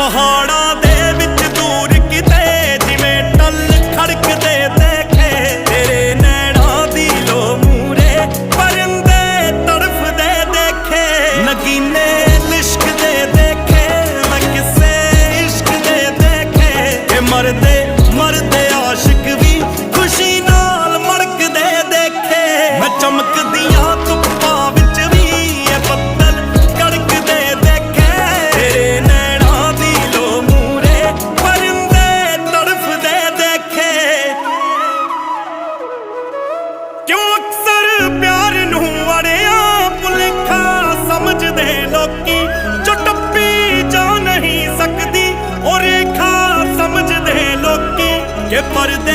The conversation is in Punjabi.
ਪਹਾੜਾਂ ਦੇ ਵਿੱਚ ਦੂਰ ਕਿਤੇ ਜਿਵੇਂ ਟੱਲ ਖੜਕਦੇ ਦੇਖੇ ਤੇਰੇ ਨੈਣਾਂ ਦੀ ਲੋ ਮੂਰੇ ਪਰਿੰਦੇ ਤੜਫਦੇ ਦੇਖੇ ਨਗੀਨੇ ਲਿਸ਼ਕਦੇ ਦੇਖੇ ਮੈਂ ਕਿਸੇ ਇਸ਼ਕ ਦੇ ਦੇਖੇ ਕਿ ਮਰਦੇ ਮਰਦੇ ਆਸ਼ਿਕ ਵੀ ਖੁਸ਼ੀ ਨਾਲ ਮੜਕਦੇ ਦੇਖੇ ਮੈਂ ਚਮਕਦੀਆਂ ਧੁੱਪਾਂ ਵਿੱਚ ਵੀ ਇਹ ਬੱਦਲ ਕੜਕਦੇ ਦੇਖੇ ਤੇਰੇ ਨੈਣਾਂ ਦੀ ਲੋ ਮੂਰੇ ਪਰਿੰਦੇ ਤੜਫਦੇ ਦੇਖੇ ਕਿਉਂ ਅਕਸਰ ਪਿਆਰ ਨੂੰ ਅੜਿਆ ਭੁਲੇਖਾ ਸਮਝਦੇ ਲੋਕੀ ਜੋ ਟੱਪੀ ਜਾ ਨਹੀਂ ਸਕਦੀ ਉਹ ਰੇਖਾ ਸਮਝਦੇ ਲੋਕੀ ਕਿ ਪਰਦੇ